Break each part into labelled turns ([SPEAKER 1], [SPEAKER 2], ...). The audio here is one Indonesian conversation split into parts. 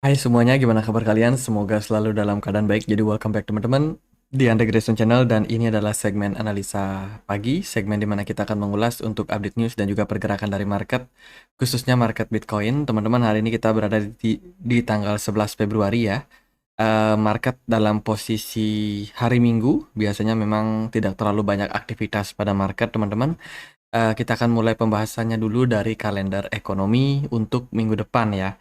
[SPEAKER 1] Hai semuanya, gimana kabar kalian? Semoga selalu dalam keadaan baik. Jadi welcome back teman-teman di Andre Grayson Channel, dan ini adalah segmen analisa pagi, segmen di mana kita akan mengulas untuk update news dan juga pergerakan dari market, khususnya market Bitcoin. Teman-teman, hari ini kita berada di tanggal 11 Februari ya. Market dalam posisi hari Minggu, biasanya memang tidak terlalu banyak aktivitas pada market teman-teman. Kita akan mulai pembahasannya dulu dari kalender ekonomi untuk minggu depan ya.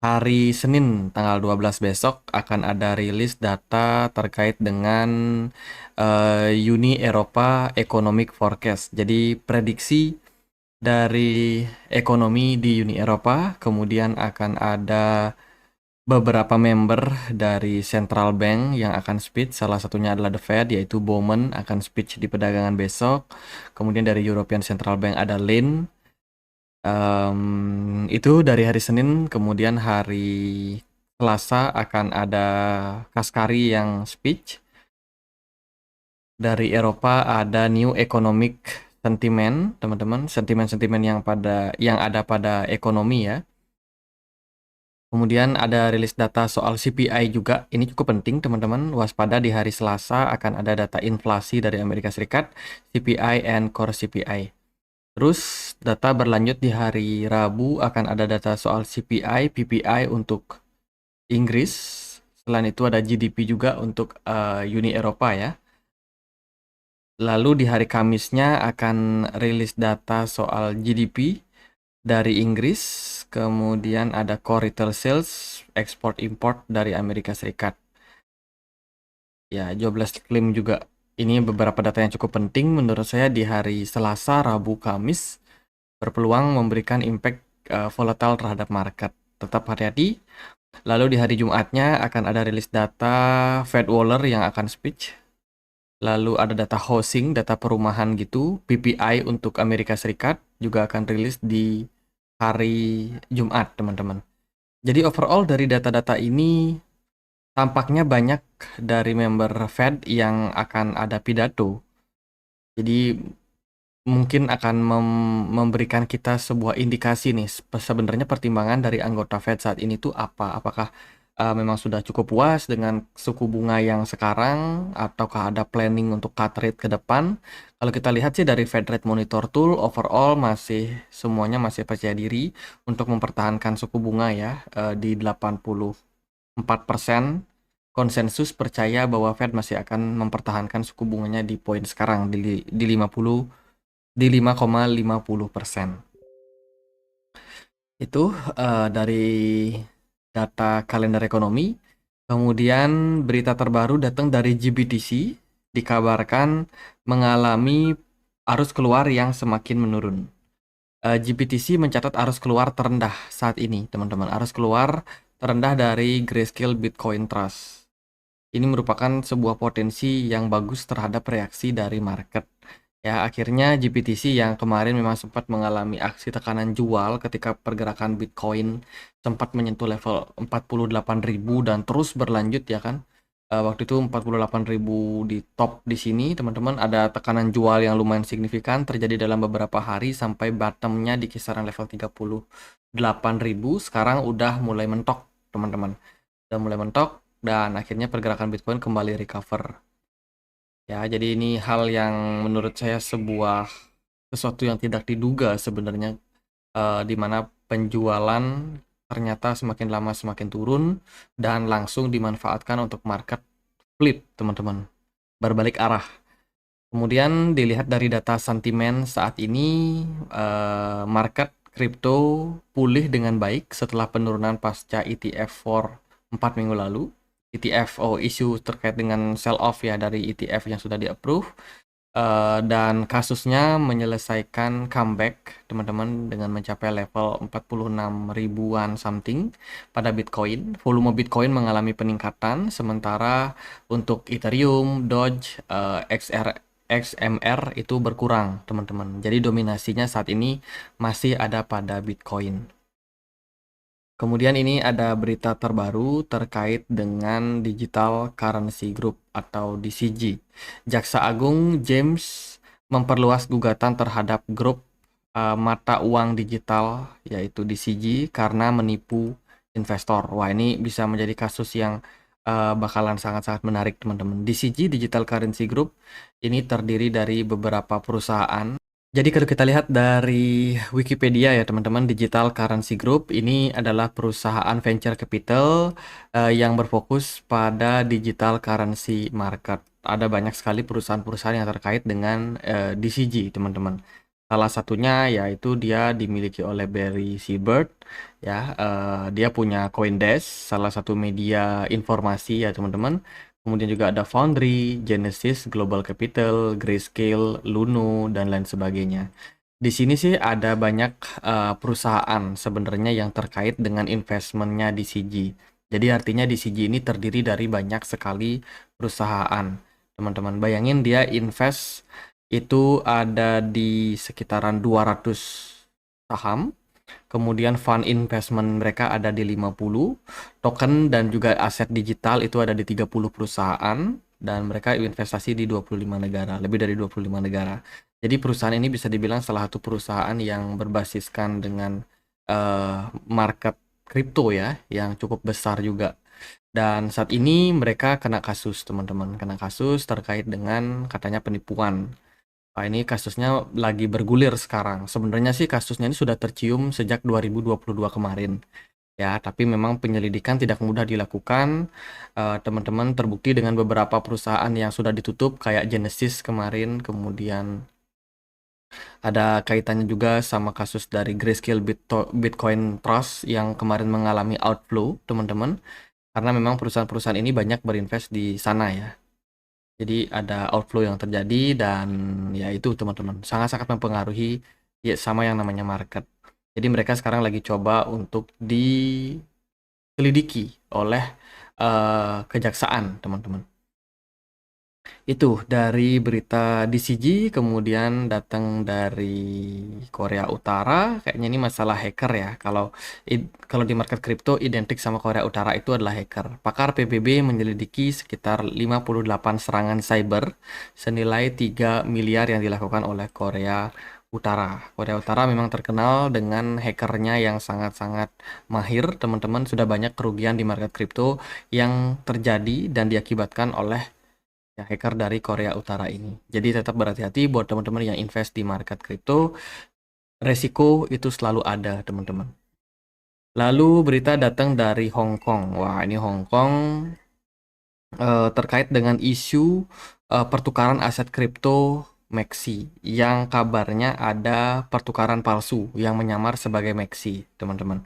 [SPEAKER 1] Hari Senin tanggal 12 besok akan ada rilis data terkait dengan Uni Eropa Economic Forecast. Jadi prediksi dari ekonomi di Uni Eropa, kemudian akan ada beberapa member dari Central Bank yang akan speech, salah satunya adalah The Fed, yaitu Bowman akan speech di perdagangan besok. Kemudian dari European Central Bank ada Lane. Itu dari hari Senin, kemudian hari Selasa akan ada Kaskari yang speech. Dari Eropa ada New Economic Sentiment, teman-teman, sentimen-sentimen yang ada pada ekonomi ya. Kemudian ada rilis data soal CPI juga. Ini cukup penting teman-teman. Waspada di hari Selasa akan ada data inflasi dari Amerika Serikat, CPI and Core CPI. Terus data berlanjut di hari Rabu akan ada data soal CPI, PPI untuk Inggris. Selain itu ada GDP juga untuk Uni Eropa ya. Lalu di hari Kamisnya akan rilis data soal GDP dari Inggris, kemudian ada core retail sales, export import dari Amerika Serikat. Ya, jobless claim juga. Ini beberapa data yang cukup penting menurut saya di hari Selasa, Rabu, Kamis berpeluang memberikan impact volatile terhadap market. Tetap hati-hati. Lalu di hari Jumatnya akan ada rilis data Fed Waller yang akan speech. Lalu ada data housing, data perumahan gitu, PPI untuk Amerika Serikat juga akan rilis di hari Jumat, teman-teman. Jadi overall dari data-data ini tampaknya banyak dari member Fed yang akan ada pidato. Jadi mungkin akan memberikan kita sebuah indikasi nih, sebenarnya pertimbangan dari anggota Fed saat ini tuh apa? Apakah memang sudah cukup puas dengan suku bunga yang sekarang, ataukah ada planning untuk cut rate ke depan? Kalau kita lihat sih dari Fed Rate Monitor Tool, overall semuanya masih percaya diri untuk mempertahankan suku bunga ya di 84%. Konsensus percaya bahwa Fed masih akan mempertahankan suku bunganya di poin sekarang di 5,50%. Itu dari data kalender ekonomi. Kemudian berita terbaru datang dari GBTC, dikabarkan mengalami arus keluar yang semakin menurun. GBTC mencatat arus keluar terendah saat ini, teman-teman. Arus keluar terendah dari Grayscale Bitcoin Trust. Ini merupakan sebuah potensi yang bagus terhadap reaksi dari market. Ya, akhirnya GBTC yang kemarin memang sempat mengalami aksi tekanan jual ketika pergerakan Bitcoin sempat menyentuh level 48.000 dan terus berlanjut ya kan. Waktu itu 48.000 di top di sini, teman-teman, ada tekanan jual yang lumayan signifikan terjadi dalam beberapa hari sampai bottomnya di kisaran level 38.000. Sekarang udah mulai mentok, teman-teman. Udah mulai mentok dan akhirnya pergerakan Bitcoin kembali recover. Ya, jadi ini hal yang menurut saya sesuatu yang tidak diduga sebenarnya, di mana penjualan ternyata semakin lama semakin turun dan langsung dimanfaatkan untuk market flip, teman-teman. Berbalik arah. Kemudian dilihat dari data sentimen saat ini, market kripto pulih dengan baik setelah penurunan pasca ETF for 4 minggu lalu. ETF, isu terkait dengan sell off ya dari ETF yang sudah di-approve. Dan kasusnya menyelesaikan comeback, teman-teman, dengan mencapai level 46 ribuan something pada Bitcoin. Volume Bitcoin mengalami peningkatan, sementara untuk Ethereum, Doge, XMR itu berkurang, teman-teman. Jadi dominasinya saat ini masih ada pada Bitcoin. Kemudian ini ada berita terbaru terkait dengan Digital Currency Group atau DCG. Jaksa Agung James memperluas gugatan terhadap grup mata uang digital yaitu DCG karena menipu investor. Wah, ini bisa menjadi kasus yang bakalan sangat-sangat menarik, teman-teman. DCG Digital Currency Group ini terdiri dari beberapa perusahaan. Jadi kalau kita lihat dari Wikipedia ya teman-teman, Digital Currency Group ini adalah perusahaan venture capital yang berfokus pada digital currency market. Ada banyak sekali perusahaan-perusahaan yang terkait dengan DCG, teman-teman. Salah satunya yaitu dia dimiliki oleh Barry Silbert ya. Dia punya CoinDesk, salah satu media informasi ya teman-teman. Kemudian juga ada Foundry, Genesis, Global Capital, Grayscale, Luno, dan lain sebagainya. Di sini sih ada banyak perusahaan sebenarnya yang terkait dengan investmentnya DCG. Jadi artinya DCG ini terdiri dari banyak sekali perusahaan. Teman-teman, bayangin dia invest itu ada di sekitaran 200 saham. Kemudian fund investment mereka ada di 50, token dan juga aset digital itu ada di 30 perusahaan, dan mereka investasi di 25 negara, lebih dari 25 negara. Jadi perusahaan ini bisa dibilang salah satu perusahaan yang berbasiskan dengan market kripto ya, yang cukup besar juga. Dan saat ini mereka kena kasus, teman-teman, kena kasus terkait dengan katanya penipuan. Nah, ini kasusnya lagi bergulir sekarang. Sebenarnya sih kasusnya ini sudah tercium sejak 2022 kemarin. Ya, tapi memang penyelidikan tidak mudah dilakukan. Teman-teman, terbukti dengan beberapa perusahaan yang sudah ditutup kayak Genesis kemarin, kemudian ada kaitannya juga sama kasus dari Grayscale Bitcoin Trust yang kemarin mengalami outflow, teman-teman. Karena memang perusahaan-perusahaan ini banyak berinvest di sana ya. Jadi ada outflow yang terjadi dan ya itu teman-teman sangat-sangat mempengaruhi ya sama yang namanya market. Jadi mereka sekarang lagi coba untuk diselidiki oleh kejaksaan, teman-teman. Itu dari berita DCG, kemudian datang dari Korea Utara. Kayaknya ini masalah hacker ya. Kalau di market kripto identik sama Korea Utara itu adalah hacker. Pakar PBB menyelidiki sekitar 58 serangan cyber senilai 3 miliar yang dilakukan oleh Korea Utara. Korea Utara memang terkenal dengan hackernya yang sangat-sangat mahir, teman-teman. Sudah banyak kerugian di market kripto yang terjadi dan diakibatkan oleh ya, hacker dari Korea Utara ini. Jadi tetap berhati-hati buat teman-teman yang invest di market kripto. Resiko itu selalu ada, teman-teman. Lalu berita datang dari Hong Kong. Wah, ini Hong Kong terkait dengan isu pertukaran aset kripto Maxi yang kabarnya ada pertukaran palsu yang menyamar sebagai Maxi, teman-teman.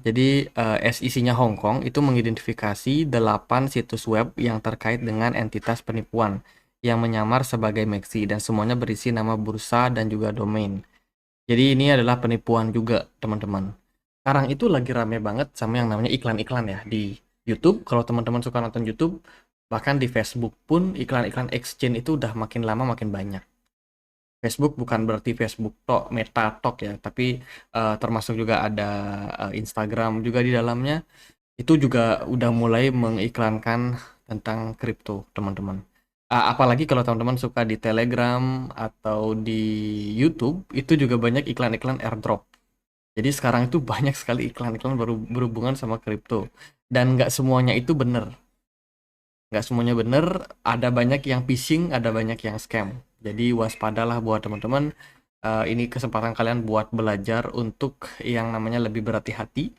[SPEAKER 1] Jadi SEC-nya Hong Kong itu mengidentifikasi 8 situs web yang terkait dengan entitas penipuan yang menyamar sebagai Maxi dan semuanya berisi nama bursa dan juga domain. Jadi ini adalah penipuan juga, teman-teman. Sekarang itu lagi rame banget sama yang namanya iklan-iklan ya di YouTube. Kalau teman-teman suka nonton YouTube, bahkan di Facebook pun iklan-iklan exchange itu udah makin lama makin banyak. Facebook bukan berarti Facebook tok, Meta tok ya, tapi termasuk juga ada Instagram juga di dalamnya. Itu juga udah mulai mengiklankan tentang kripto, teman-teman. Apalagi kalau teman-teman suka di Telegram atau di YouTube, itu juga banyak iklan-iklan airdrop. Jadi sekarang itu banyak sekali iklan-iklan berhubungan sama kripto. Dan nggak semuanya itu benar. Nggak semuanya benar, ada banyak yang phishing, ada banyak yang scam. Jadi waspadalah buat teman-teman. Ini kesempatan kalian buat belajar untuk yang namanya lebih berhati-hati,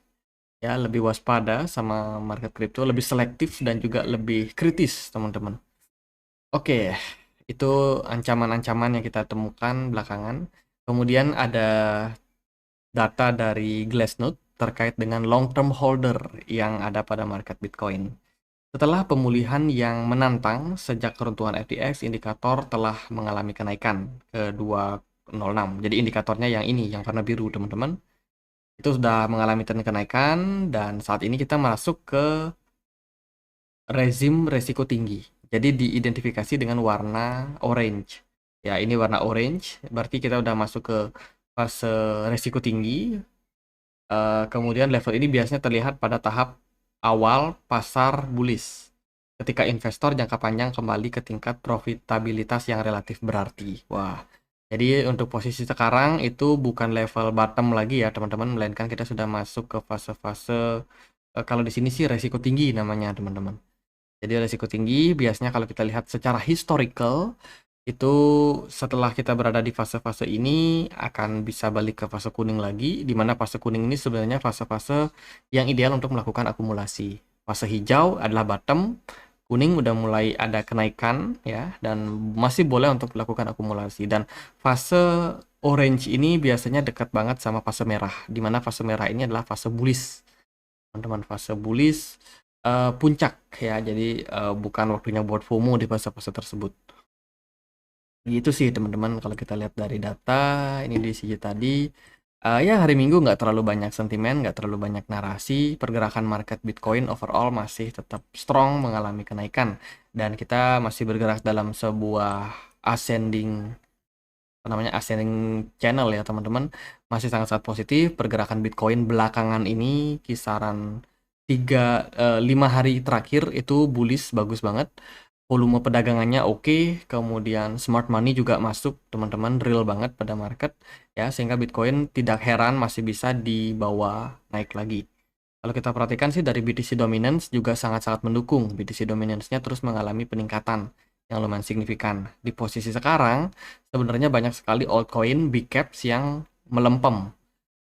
[SPEAKER 1] ya, lebih waspada sama market kripto, lebih selektif dan juga lebih kritis, teman-teman. Oke, itu ancaman-ancaman yang kita temukan belakangan. Kemudian ada data dari Glassnode terkait dengan long-term holder yang ada pada market Bitcoin. Setelah pemulihan yang menantang sejak keruntuhan FTX, indikator telah mengalami kenaikan ke 206. Jadi indikatornya yang ini, yang warna biru, teman-teman. Itu sudah mengalami tren kenaikan dan saat ini kita masuk ke rezim resiko tinggi. Jadi diidentifikasi dengan warna orange. Ya, ini warna orange, berarti kita udah masuk ke fase resiko tinggi. Kemudian level ini biasanya terlihat pada tahap awal pasar bullish, ketika investor jangka panjang kembali ke tingkat profitabilitas yang relatif berarti. Wah, Jadi untuk posisi sekarang itu bukan level bottom lagi ya teman-teman, melainkan kita sudah masuk ke fase-fase kalau di sini sih resiko tinggi namanya teman-teman. Jadi resiko tinggi biasanya kalau kita lihat secara historical itu setelah kita berada di fase-fase ini akan bisa balik ke fase kuning lagi, di mana fase kuning ini sebenarnya fase-fase yang ideal untuk melakukan akumulasi. Fase hijau adalah bottom, kuning udah mulai ada kenaikan ya, dan masih boleh untuk melakukan akumulasi. Dan fase orange ini biasanya dekat banget sama fase merah, di mana fase merah ini adalah fase bullish. Teman-teman, fase bullish puncak ya, jadi bukan waktunya buat FOMO di fase-fase tersebut. Gitu sih teman-teman kalau kita lihat dari data ini di sini tadi. Ya hari Minggu nggak terlalu banyak sentimen, nggak terlalu banyak narasi. Pergerakan market Bitcoin overall masih tetap strong, mengalami kenaikan. Dan kita masih bergerak dalam sebuah ascending, apa namanya, ascending channel ya teman-teman. Masih sangat-sangat positif. Pergerakan Bitcoin belakangan ini kisaran 5 hari terakhir itu bullish, bagus banget. Volume perdagangannya oke, kemudian smart money juga masuk teman-teman, real banget pada market ya, sehingga Bitcoin tidak heran masih bisa dibawa naik lagi. Kalau kita perhatikan sih dari BTC dominance juga sangat-sangat mendukung, BTC dominance-nya terus mengalami peningkatan yang lumayan signifikan. Di posisi sekarang sebenarnya banyak sekali altcoin big caps yang melempem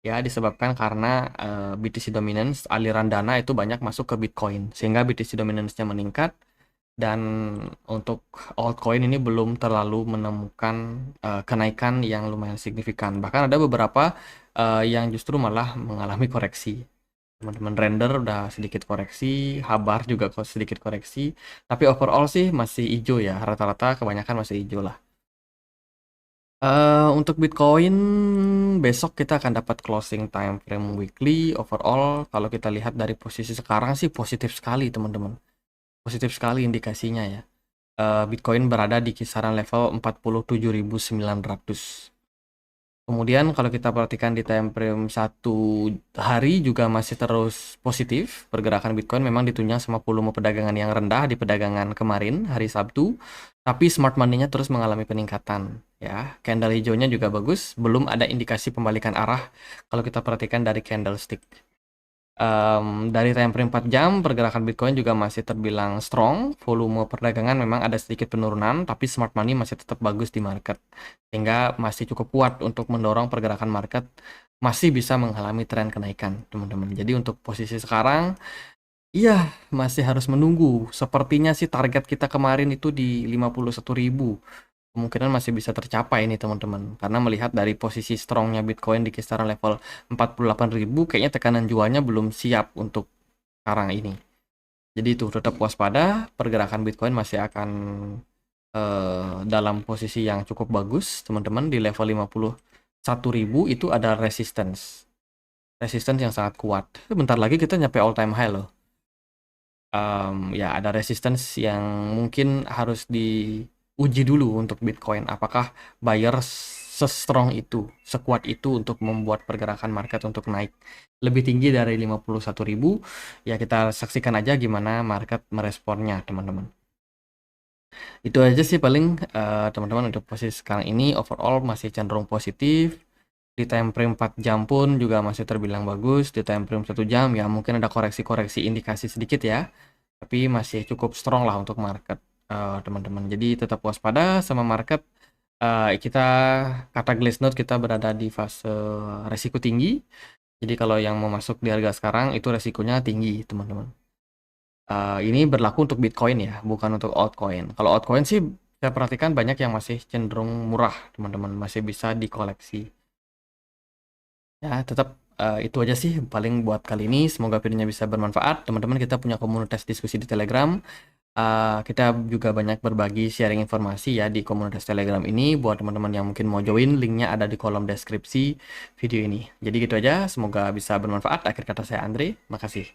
[SPEAKER 1] ya, disebabkan karena BTC dominance, aliran dana itu banyak masuk ke Bitcoin sehingga BTC dominance-nya meningkat. Dan untuk altcoin ini belum terlalu menemukan kenaikan yang lumayan signifikan. Bahkan ada beberapa yang justru malah mengalami koreksi. Teman-teman, Render udah sedikit koreksi, Habar juga kok sedikit koreksi. Tapi overall sih masih hijau ya, rata-rata kebanyakan masih hijau lah. Untuk Bitcoin besok kita akan dapat closing time frame weekly. Overall kalau kita lihat dari posisi sekarang sih positif sekali teman-teman. Positif sekali indikasinya ya. Bitcoin berada di kisaran level 47.900. Kemudian kalau kita perhatikan di time frame 1 hari juga masih terus positif. Pergerakan Bitcoin memang ditunjang sama volume perdagangan yang rendah di perdagangan kemarin hari Sabtu, tapi smart money-nya terus mengalami peningkatan ya. Candle hijaunya juga bagus, belum ada indikasi pembalikan arah kalau kita perhatikan dari candlestick. Dari time frame 4 jam, pergerakan Bitcoin juga masih terbilang strong. Volume perdagangan memang ada sedikit penurunan, tapi smart money masih tetap bagus di market. Sehingga masih cukup kuat untuk mendorong pergerakan market masih bisa mengalami tren kenaikan, teman-teman. Jadi untuk posisi sekarang, iya masih harus menunggu. Sepertinya sih target kita kemarin itu di 51.000. Kemungkinan masih bisa tercapai nih teman-teman, karena melihat dari posisi strongnya Bitcoin di kisaran level 48.000, kayaknya tekanan jualnya belum siap untuk sekarang ini. Jadi itu tetap waspada, pergerakan Bitcoin masih akan dalam posisi yang cukup bagus teman-teman. Di level 51.000 itu ada resistance yang sangat kuat. Bentar lagi kita nyampe all time high loh. Ya ada resistance yang mungkin harus diuji dulu untuk Bitcoin. Apakah buyer se-strong itu, sekuat itu untuk membuat pergerakan market untuk naik lebih tinggi dari 51.000? Ya kita saksikan aja gimana market meresponnya teman-teman. Itu aja sih paling teman-teman untuk posisi sekarang ini overall masih cenderung positif. Di time frame 4 jam pun juga masih terbilang bagus. Di time frame 1 jam ya mungkin ada koreksi-koreksi indikasi sedikit ya, tapi masih cukup strong lah untuk market teman-teman. Jadi tetap waspada sama market. Kita kata Glassnode kita berada di fase resiko tinggi. Jadi kalau yang mau masuk di harga sekarang itu resikonya tinggi teman-teman. Ini berlaku untuk Bitcoin ya, bukan untuk altcoin. Kalau altcoin sih saya perhatikan banyak yang masih cenderung murah teman-teman, masih bisa dikoleksi. Ya, tetap itu aja sih paling buat kali ini. Semoga videonya bisa bermanfaat. Teman-teman, kita punya komunitas diskusi di Telegram. Kita juga banyak berbagi sharing informasi ya di komunitas Telegram ini. Buat teman-teman yang mungkin mau join, linknya ada di kolom deskripsi video ini. Jadi gitu aja, semoga bisa bermanfaat. Akhir kata saya Andre, makasih.